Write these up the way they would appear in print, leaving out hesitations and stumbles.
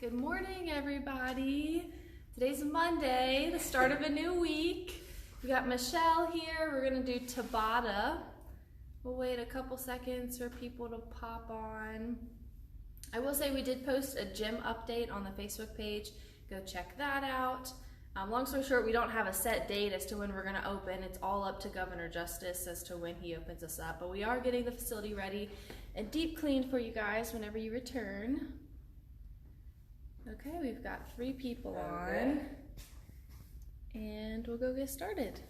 Good morning, everybody. Today's Monday, the start of a new week. We got Michelle here. We're gonna do Tabata. We'll wait a couple seconds for people to pop on. I will say we did post a gym update on the Facebook page. Go check that out. Long story short, we don't have a set date as to when we're gonna open. It's all up to Governor Justice as to when he opens us up. But we are getting the facility ready and deep cleaned for you guys whenever you return. Okay, we've got 3 people on, and we'll go get started.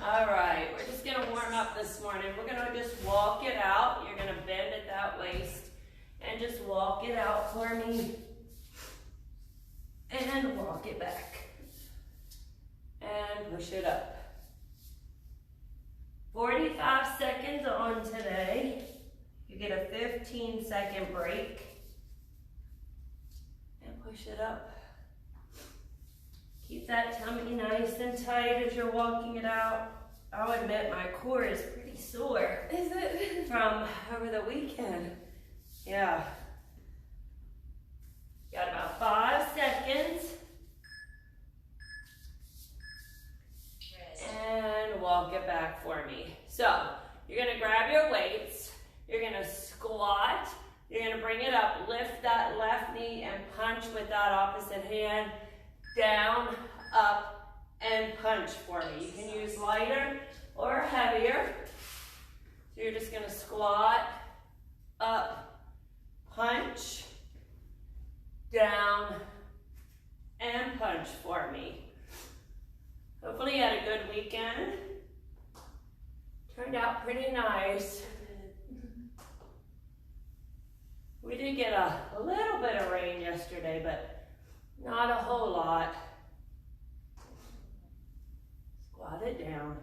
All right, we're just gonna warm up this morning. We're gonna just walk it out. You're gonna bend at that waist and just walk it out for me. And walk it back. And push it up. 45 seconds on today. You get a 15-second break. And push it up. Keep that tummy nice and tight as you're walking it out. I'll admit my core is pretty sore. Is it? From over the weekend. Yeah. Got about 5 seconds. And walk it back for me. So, you're gonna grab your weights. You're gonna squat. You're gonna bring it up. Lift that left knee and punch with that opposite hand. Down, up, and punch for me. You can use lighter or heavier. So you're just gonna squat, up, punch, down, and punch for me. Hopefully you had a good weekend. Turned out pretty nice. We did get a little bit of rain yesterday, but not a whole lot. Squat it down.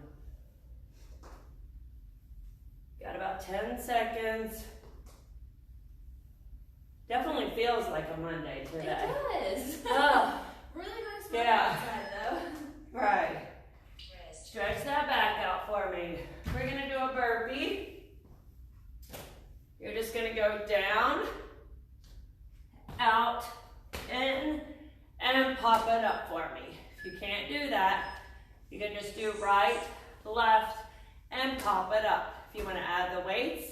Got about 10 seconds. Definitely feels like a Monday today. It does. Oh, Really nice weather yeah. outside, though. Right. Stretch that back out for me. We're gonna do a burpee. You're just gonna go down, out, in, and pop it up for me. If you can't do that, you can just do right, left, and pop it up. If you wanna add the weights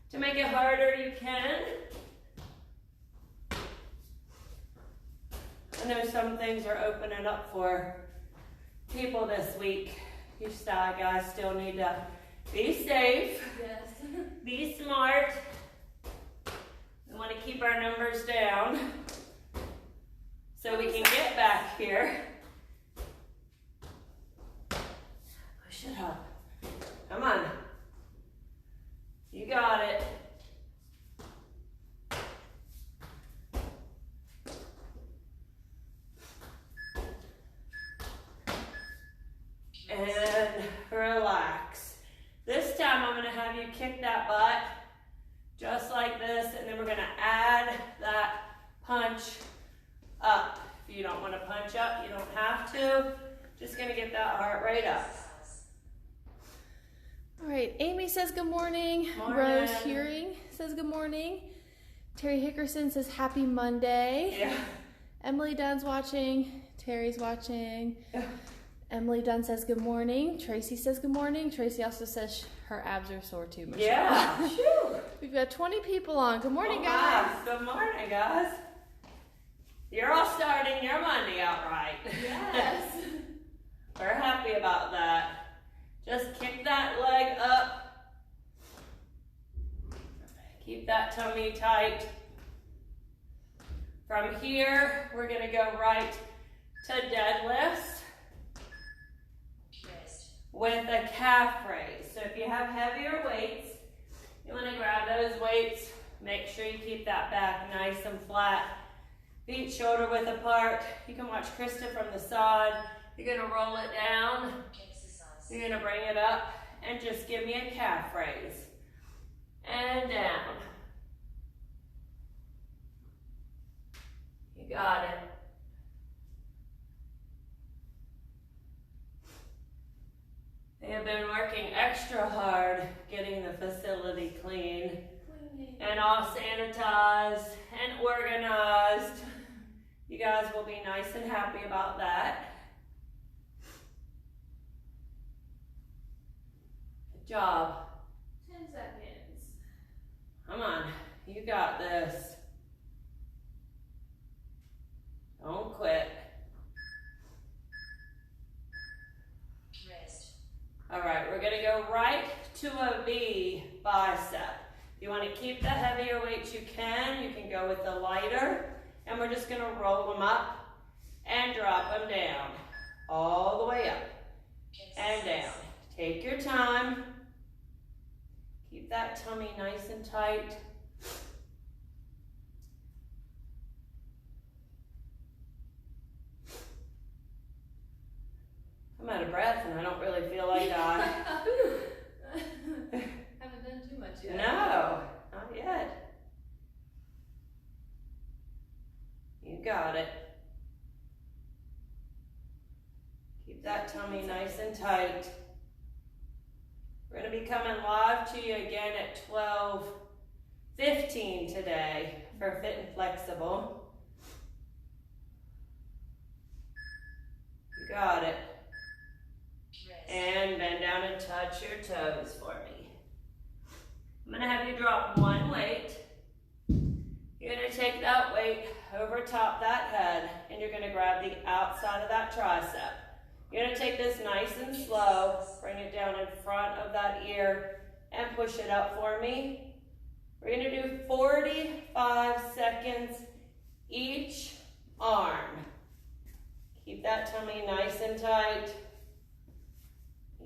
to make it harder, you can. I know some things are opening up for people this week. You guys still need to be safe. Yes. Be smart. We want to keep our numbers down so we can get back here. Push it up. Come on. You got it. And relax. This time I'm going to have you kick that butt just like this, and then we're going to add that punch up. If you don't want to punch up, you don't have to. Just going to get that heart rate up. All right, Amy says good morning. Morning. Rose Hearing says good morning. Terry Hickerson says happy Monday. Yeah. Emily Dunn's watching. Terry's watching. Yeah. Emily Dunn says good morning. Tracy says good morning. Tracy also says her abs are sore too, Michelle. Yeah. Phew. We've got 20 people on. Good morning, Oh, guys. Good morning, guys. You're all starting your Monday out right. Yes. We're happy about that. Just kick that leg up. Keep that tummy tight. From here, we're gonna go right to deadlifts with a calf raise. So if you have heavier weights, you wanna grab those weights. Make sure you keep that back nice and flat. Feet shoulder width apart. You can watch Krista from the side. You're gonna roll it down. You're gonna bring it up and just give me a calf raise. And down. You got it. have been working extra hard getting the facility clean and all sanitized and organized. You guys will be nice and happy about that. Good job. 10 seconds. Come on, you got this. Don't quit. Rest. All right, we're gonna go right to a V bicep. If you wanna keep the heavier weights, you can go with the lighter, and we're just gonna roll them up and drop them down. All the way up and down. Take your time. Keep that tummy nice and tight. I'm out of breath and I don't really feel like I Haven't done too much yet. No, not yet. You got it. Keep that tummy nice and tight. We're going to be coming live to you again at 12:15 today for Fit and Flexible. You got it. And bend down and touch your toes for me. I'm gonna have you drop one weight. You're gonna take that weight over top that head and you're gonna grab the outside of that tricep. You're gonna take this nice and slow, bring it down in front of that ear and push it up for me. We're gonna do 45 seconds each arm. Keep that tummy nice and tight.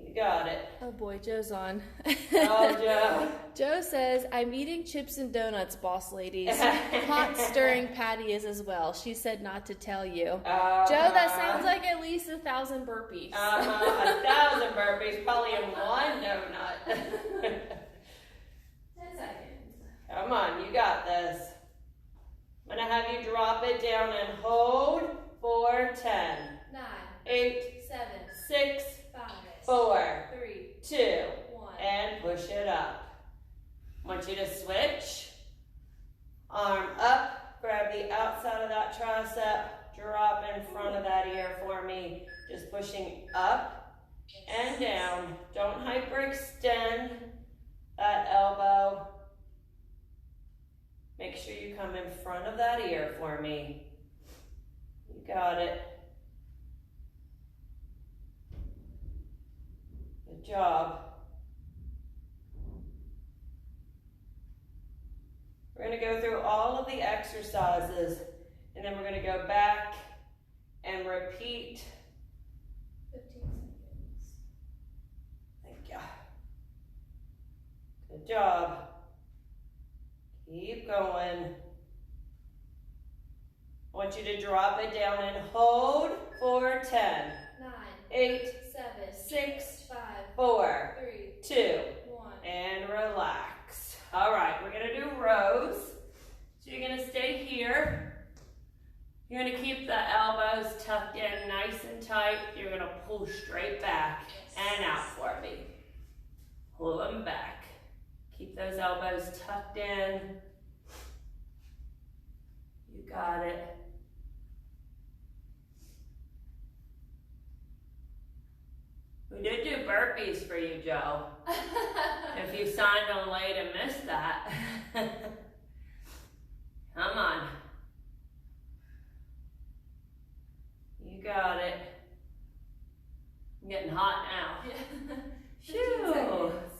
You got it. Oh boy, Joe's on. Oh, Joe. Joe says, I'm eating chips and donuts, boss ladies. Hot stirring Patty is as well. She said not to tell you. Joe, that sounds like at least 1,000 burpees. 1,000 burpees, probably in one donut. 10 seconds. Come on, you got this. I'm gonna have you drop it down and hold for 10, 9, 8, 7, 6, 5, 4, 3, 2, 1. and push it up. I want you to switch. Arm up, grab the outside of that tricep, drop in front of that ear for me. Just pushing up and down. Don't hyperextend that elbow. Make sure you come in front of that ear for me. You got it. Good job. We're going to go through all of the exercises and then we're going to go back and repeat. 15 seconds. Thank you. Good job. Keep going. I want you to drop it down and hold for 10, 9, 8, 7, 6, 5, 4, 3, 2, 1. and relax. All right, we're gonna do rows. So you're gonna stay here. You're gonna keep the elbows tucked in nice and tight. You're gonna pull straight back and out for me. Pull them back. Keep those elbows tucked in. You got it. We did do burpees for you, Joe. If you signed on late and missed that. Come on. You got it. I'm getting hot now. 15 Phew. seconds.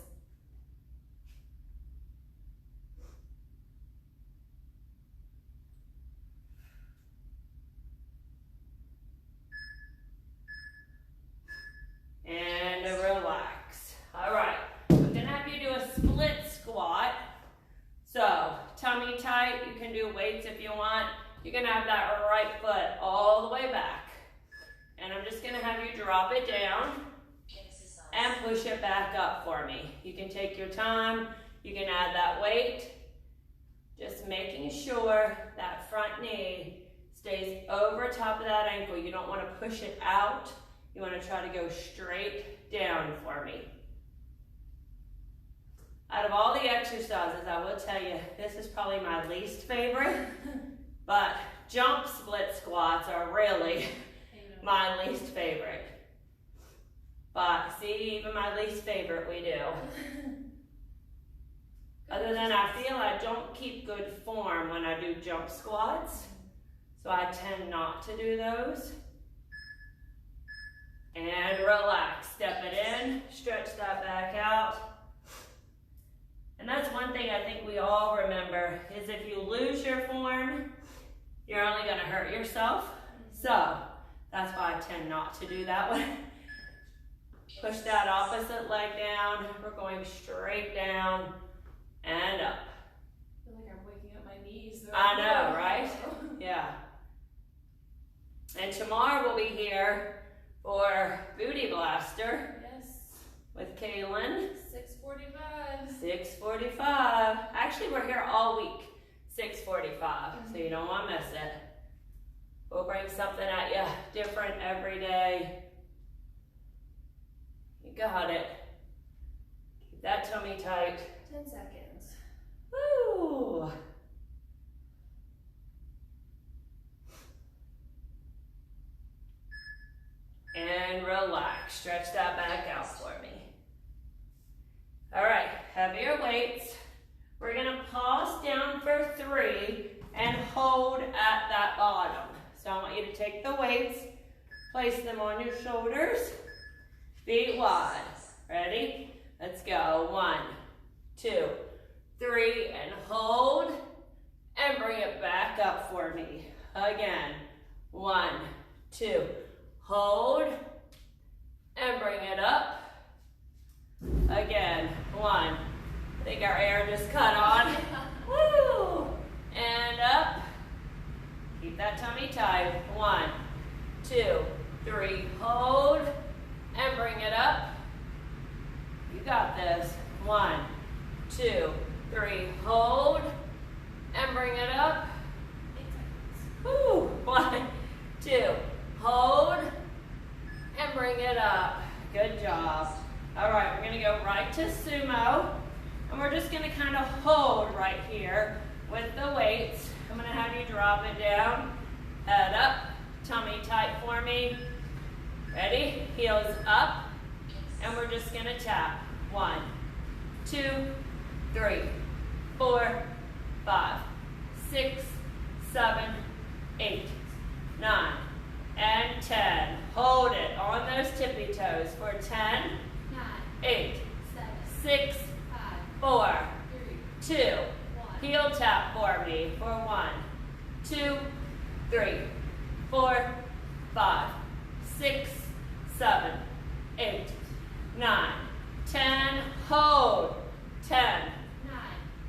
And relax. All right, I'm gonna have you do a split squat. So, tummy tight, you can do weights if you want. You're gonna have that right foot all the way back. And I'm just gonna have you drop it down and push it back up for me. You can take your time, you can add that weight. Just making sure that front knee stays over top of that ankle. You don't wanna push it out. You want to try to go straight down for me. Out of all the exercises, I will tell you, this is probably my least favorite, but jump split squats are really my least favorite. But see, even my least favorite we do. Other than I feel I don't keep good form when I do jump squats, so I tend not to do those. And relax, step it in, stretch that back out. And that's one thing I think we all remember, is if you lose your form, you're only gonna hurt yourself. So that's why I tend not to do that one. Push that opposite leg down. We're going straight down and up. I feel like I'm waking up my knees. I know, right? Yeah. And tomorrow we'll be here for Booty Blaster. Yes. With Kaylin. 6:45. 6:45. Actually, we're here all week. 6:45. So you don't want to miss it. We'll bring something at you different every day. You got it. Keep that tummy tight. 10 seconds. Woo! And relax. Stretch that back out for me. All right, heavier weights. We're gonna pause down for 3 and hold at that bottom. So I want you to take the weights, place them on your shoulders, feet wide. Ready? Let's go. 1, 2, 3, and hold, and bring it back up for me. Again. 1, 2, hold, and bring it up. Again. 1. I think our air just cut on. Woo! And up. Keep that tummy tight. 1, 2, 3. Hold, and bring it up. You got this. 1, 2, 3. Hold, and bring it up. Woo! 1, 2. Hold, and bring it up. Good job. All right, we're gonna go right to sumo, and we're just gonna kind of hold right here with the weights. I'm gonna have you drop it down, head up, tummy tight for me. Ready? Heels up, and we're just gonna tap. 1, 2, 3, 4, 5, 6, 7, 8, 9, and 10. Hold it on those tippy toes for 10, 8, 6, 4, 2, heel tap for me for 1, 2, 3, 4, 5, 6, 7, 8, 9, 10. Hold. 10,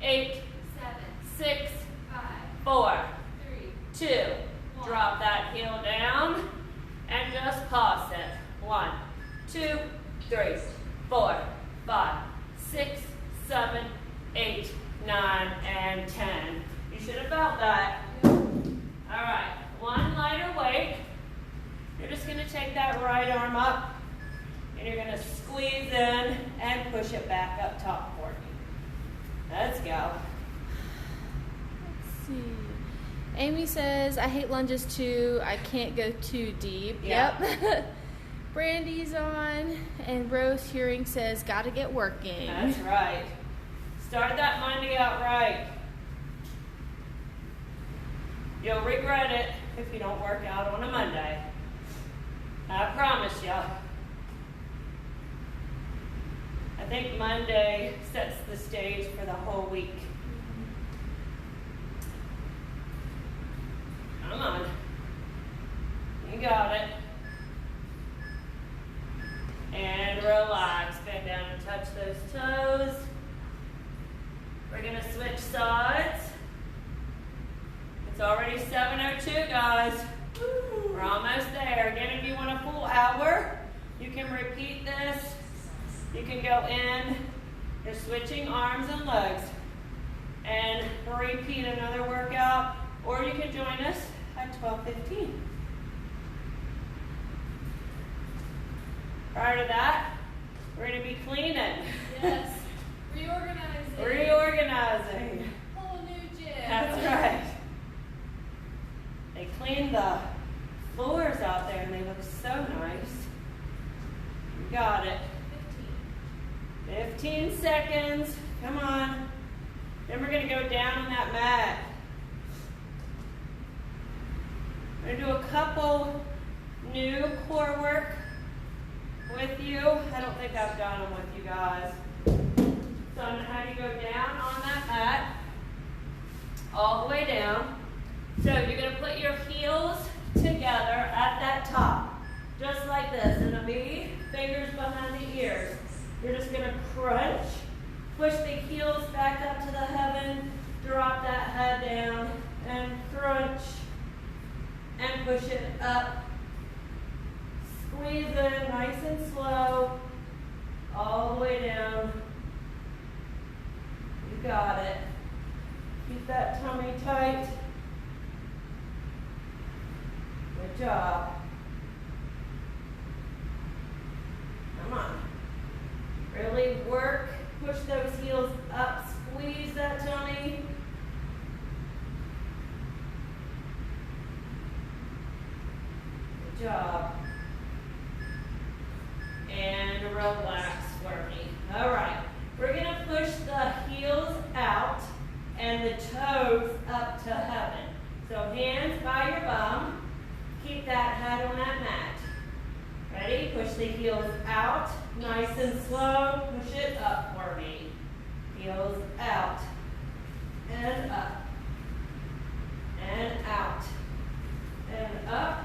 8, 6, 4, 2. Drop that heel down and just pause it. 1, 2, 3, 4, 5, 6, 7, 8, 9, and 10. You should have felt that. All right, one lighter weight. You're just gonna take that right arm up and you're gonna squeeze in and push it back up top for me. Let's go. Let's see. Amy says, I hate lunges too. I can't go too deep. Yeah. Yep. Brandy's on, and Rose Hearing says, gotta get working. That's right. Start that Monday out right. You'll regret it if you don't work out on a Monday. I promise you. I think Monday sets the stage for the whole week. Come on. You got it. And relax. Bend down and touch those toes. We're going to switch sides. It's already 7:02, guys. We're almost there. Again, if you want a full hour, you can repeat this. You can go in. You're switching arms and legs. And repeat another workout. Or you can join us at 12:15. Prior to that, We're gonna be cleaning. Yes. Reorganizing. Reorganizing. Whole new gym. That's right. They cleaned the floors out there and they look so nice. You got it. 15 seconds. Come on. Then we're gonna go down on that mat. We're gonna do a couple new core work with you. I don't think I've done them with you guys. So I'm gonna have you go down on that mat, all the way down. So you're gonna put your heels together at that top, just like this, in a V, fingers behind the ears. You're just gonna crunch, push the heels back up to the heaven, drop that head down, and crunch, and push it up. Squeeze in nice and slow, all the way down. You got it. Keep that tummy tight. Good job. Come on. Really work, push those heels up, squeeze that tummy. Good job. And relax for me. All right, we're gonna push the heels out and the toes up to heaven. So hands by your bum, keep that head on that mat. Ready? Push the heels out, nice and slow. Push it up for me. Heels out and up and out and up.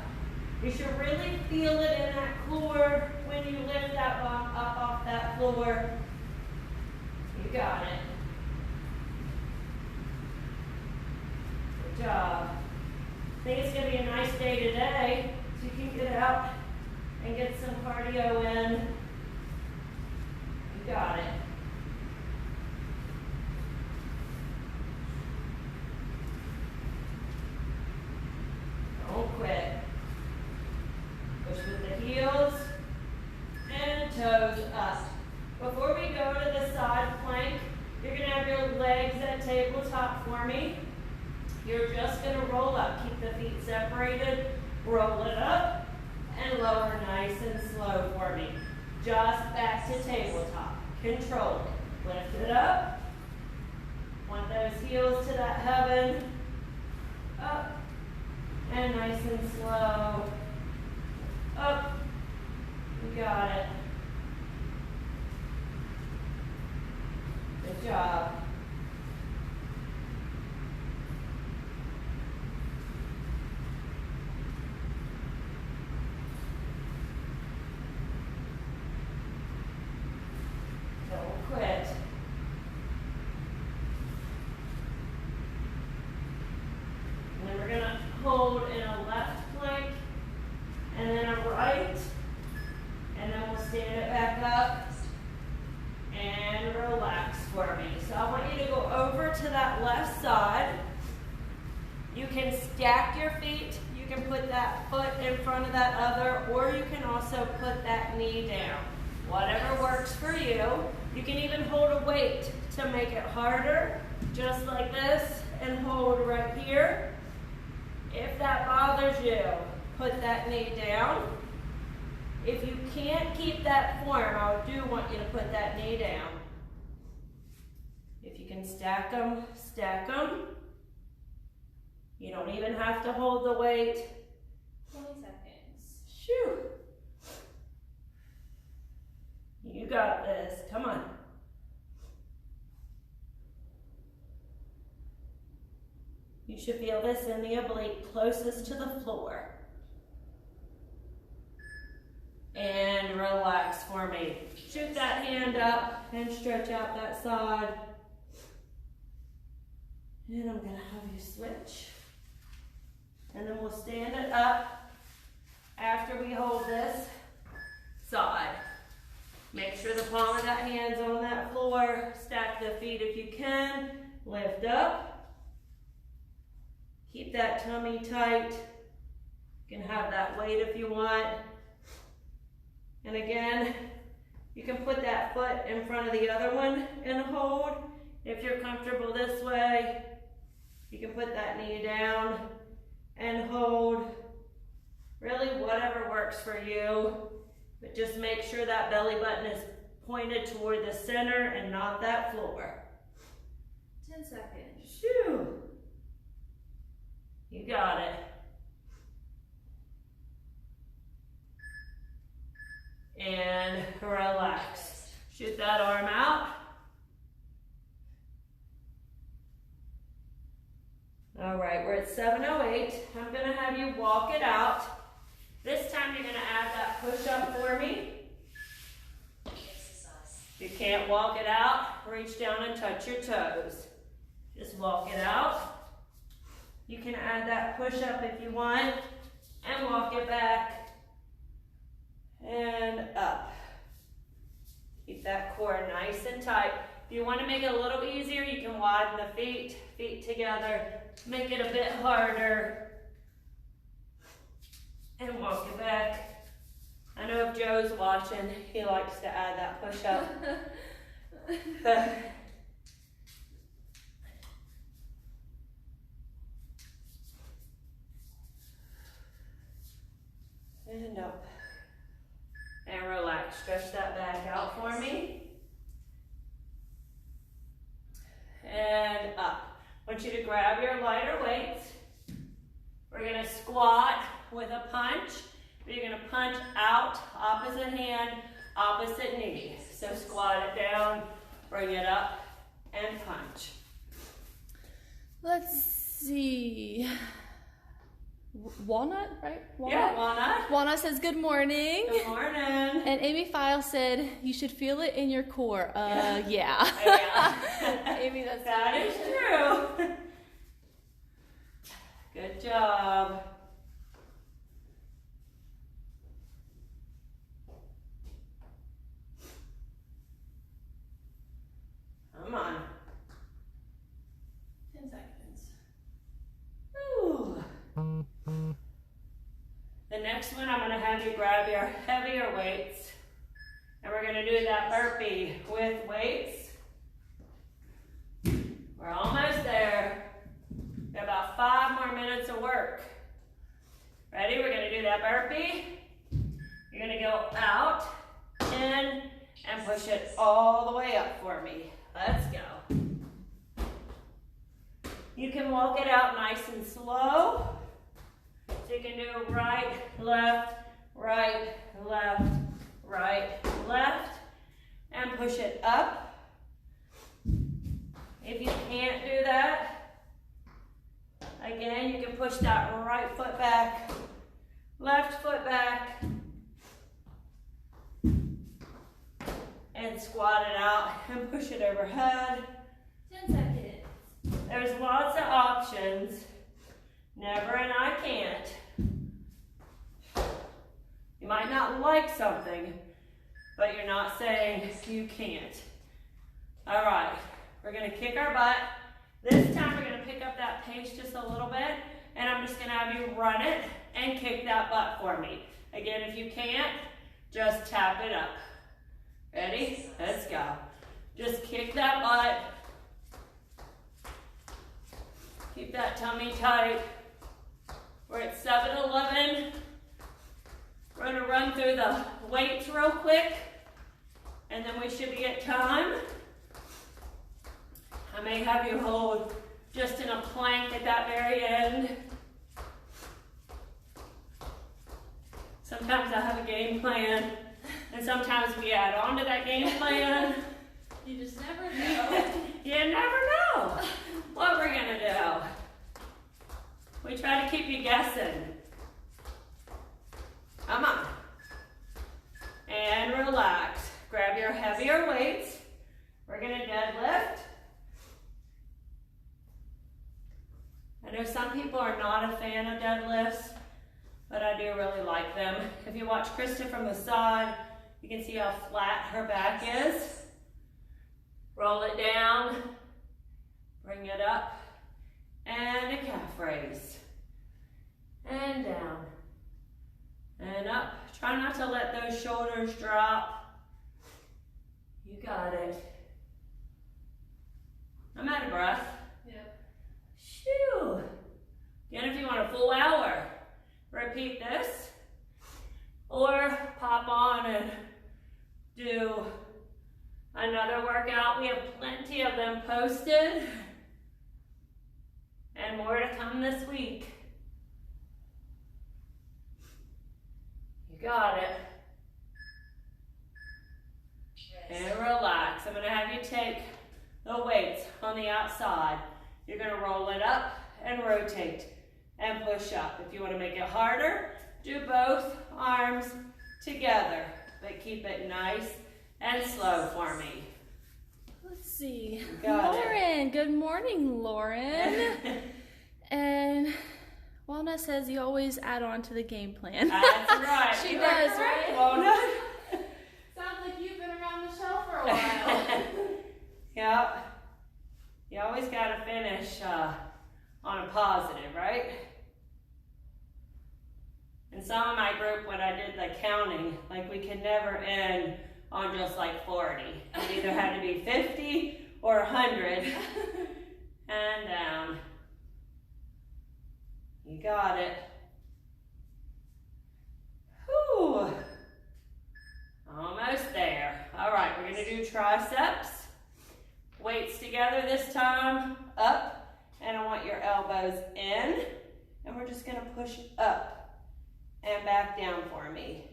You should really feel it in that core when you lift that bum up off that floor. You got it. Good job. I think it's going to be a nice day today, so you can get out and get some cardio in. You got it. Don't quit. Push with the heels and toes up. Before we go to the side plank, you're going to have your legs at tabletop for me. You're just going to roll up. Keep the feet separated. Roll it up and lower nice and slow for me. Just back to tabletop. Control it. Lift it up. Want those heels to that heaven. Up. And nice and slow. Up. You got it. Good job. Don't quit. And then we're going to hold in a left plank and then a right. And then we'll stand it back up and relax for me. So I want you to go over to that left side. You can stack your feet. You can put that foot in front of that other, or you can also put that knee down. Whatever works for you. You can even hold a weight to make it harder, just like this, and hold right here. If that bothers you, put that knee down. If you can't keep that form, I do want you to put that knee down. If you can stack them, stack them. You don't even have to hold the weight. 20 seconds. Shoo. You got this. Come on. You should feel this in the oblique closest to the floor. And relax for me. Shoot that hand up and stretch out that side. And I'm going to have you switch. And then we'll stand it up after we hold this side. Make sure the palm of that hand's on that floor. Stack the feet if you can. Lift up. Keep that tummy tight. You can have that weight if you want. And again, You can put that foot in front of the other one and hold. If you're comfortable this way, you can put that knee down and hold. Really, whatever works for you. But just make sure that belly button is pointed toward the center and not that floor. 10 seconds. Shoo. You got it. And relax. Shoot that arm out. All right, we're at 7:08. I'm gonna have you walk it out. This time you're gonna add that push up for me. If you can't walk it out, reach down and touch your toes. Just walk it out. You can add that push up if you want and walk it back and up. Keep that core nice and tight. If you want to make it a little easier, you can widen the feet together, make it a bit harder, and walk it back. I know if Joe's watching, he likes to add that push up. And up. And relax. Stretch that back out for me. And up. I want you to grab your lighter weights. We're going to squat with a punch. You're going to punch out, opposite hand, opposite knee. So squat it down, bring it up, and punch. Let's see. Walnut, right? Walnut? Yeah, Walnut. Walnut says good morning. Good morning. And Amy File said you should feel it in your core. Yeah. Yeah. Amy, that is true. Good job. Come on. 10 seconds. Ooh. The next one, I'm going to have you grab your heavier weights. And we're going to do that burpee with weights. We're almost there. Got about 5 more minutes of work. Ready? We're going to do that burpee. You're going to go out, in, and push it all the way up for me. Let's go. You can walk it out nice and slow. So you can do right, left, right, left, and push it up. If you can't do that, again, you can push that right foot back, left foot back, and squat it out and push it overhead. 10 seconds. There's lots of options. Never and I can't. You might not like something, but you're not saying you can't. All right, we're gonna kick our butt. This time we're gonna pick up that pace just a little bit, and I'm just gonna have you run it and kick that butt for me. Again, if you can't, just tap it up. Ready? Let's go. Just kick that butt. Keep that tummy tight. We're at 7:11. We're going to run through the weights real quick, and then we should be at time. I may have you hold just in a plank at that very end. Sometimes I have a game plan, and sometimes we add on to that game plan. You just never know. You never know what we're going to do. We try to keep you guessing. Come on. And relax. Grab your heavier weights. We're going to deadlift. I know some people are not a fan of deadlifts, but I do really like them. If you watch Krista from the side, you can see how flat her back is. Roll it down. Bring it up. And a calf raise. And down. And up. Try not to let those shoulders drop. You got it. I'm out of breath. Yep. Shoo. Again, if you want a full hour, repeat this. Or pop on and do another workout. We have plenty of them posted. And more to come this week. You got it. And relax. I'm going to have you take the weights on the outside. You're going to roll it up and rotate and push up. If you want to make it harder, do both arms together, but keep it nice and slow for me. Let's see. Got Lauren. Good morning, Lauren. And Walnut says you always add on to the game plan. That's right. She You does, are right? correct, Walnut. Sounds like you've been around the show for a while. Yep. You always got to finish on a positive, right? In some of my group, when I did the counting, like we could never end on just like 40. It either had to be 50 or 100. And down. You got it. Whew. Almost there. All right, we're going to do triceps. Weights together this time, up, and I want your elbows in, and we're just going to push up and back down for me.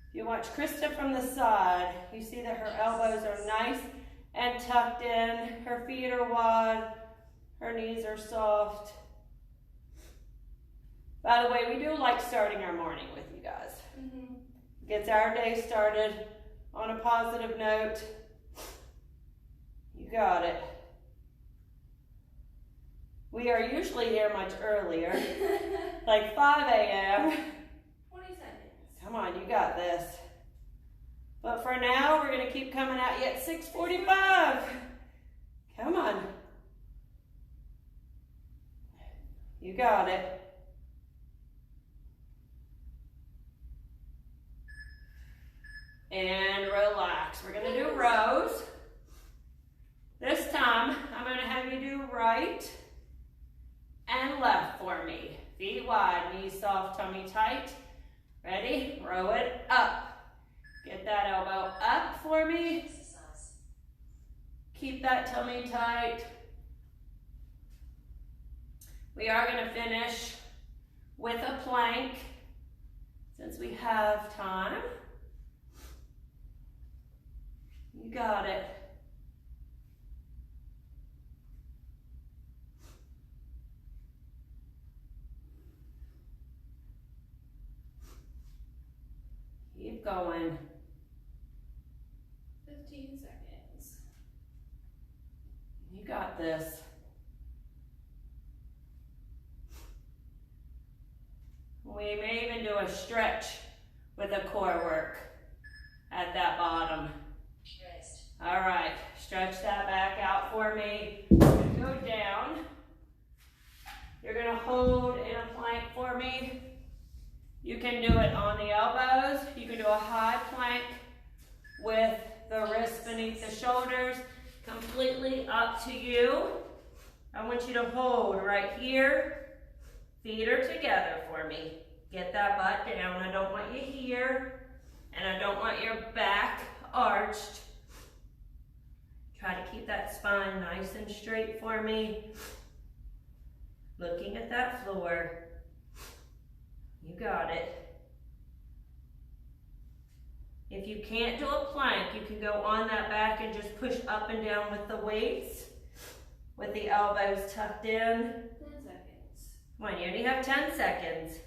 If you watch Krista from the side, you see that her elbows are nice and tucked in, her feet are wide, her knees are soft. By the way, we do like starting our morning with you guys. Gets our day started on a positive note. You got it. We are usually here much earlier, like 5 a.m. 20 seconds. Come on, you got this. But for now, we're going to keep coming at you at 6:45. Come on. You got it. And relax. We're going to do rows. This time, I'm going to have you do right and left for me. Feet wide, knees soft, tummy tight. Ready? Row it up. Get that elbow up for me. Keep that tummy tight. We are going to finish with a plank since we have time. You got it. Keep going. 15 seconds. You got this. We may even do a stretch with a core work at that bottom. All right, stretch that back out for me. Go down. You're gonna hold in a plank for me. You can do it on the elbows. You can do a high plank with the wrists beneath the shoulders. Completely up to you. I want you to hold right here. Feet are together for me. Get that butt down. I don't want you here. And I don't want your back arched. Try to keep that spine nice and straight for me. Looking at that floor. You got it. If you can't do a plank, you can go on that back and just push up and down with the weights, with the elbows tucked in. 10 seconds. Come on, you only have 10 seconds.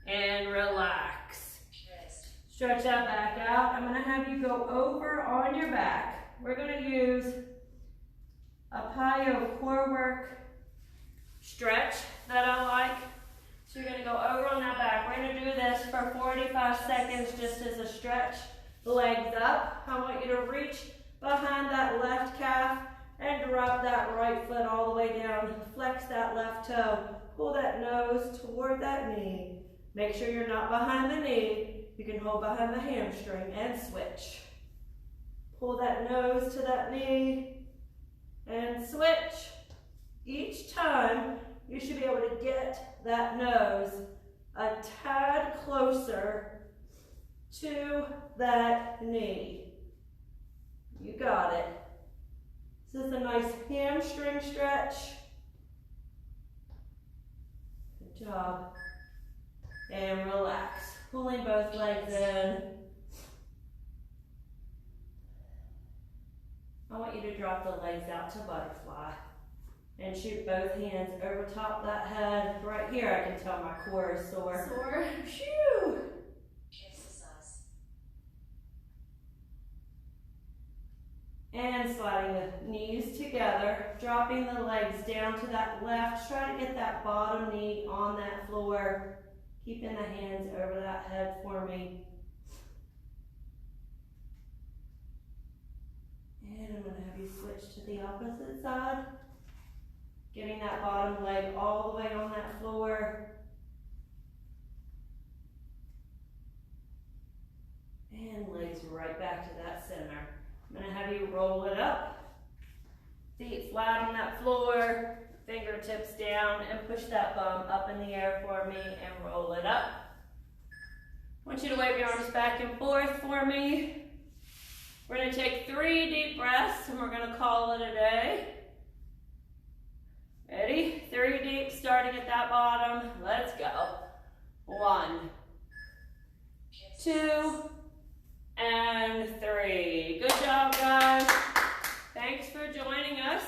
And relax. Stretch that back out. I'm going to have you go over on your back. We're going to use a plyo core work stretch that I like. So you're going to go over on that back. We're going to do this for 45 seconds just as a stretch. Legs up. I want you to reach behind that left calf and drop that right foot all the way down. Flex that left toe. Pull that nose toward that knee. Make sure you're not behind the knee. You can hold behind the hamstring and switch. Pull that nose to that knee and switch. Each time, you should be able to get that nose a tad closer to that knee. You got it. This is a nice hamstring stretch. Good job. And relax. Pulling both legs in. I want you to drop the legs out to butterfly. And shoot both hands over top that head. Right here I can tell my core is sore. Sore. Phew. And sliding the knees together, dropping the legs down to that left. Try to get that bottom knee on that floor. Keeping the hands over that head for me. And I'm going to have you switch to the opposite side. Getting that bottom leg all the way on that floor. And legs right back to that center. I'm going to have you roll it up. Feet flat on that floor. Fingertips down and push that bum up in the air for me and roll it up. I want you to wave your arms back and forth for me. We're going to take 3 deep breaths and we're going to call it a day. Ready? 3 deep, starting at that bottom. Let's go. 1, 2, and 3. Good job, guys. Thanks for joining us.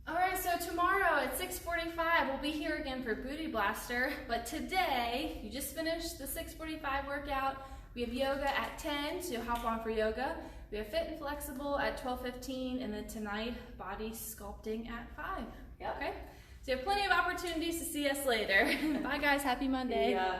All right, so tomorrow at 6:45, we'll be here again for Booty Blaster. But today, you just finished the 6:45 workout. We have yoga at 10, so you'll hop on for yoga. We have Fit and Flexible at 12:15, and then tonight, Body Sculpting at 5. Yep. Okay? So you have plenty of opportunities to see us later. Bye, guys. Happy Monday. Yeah.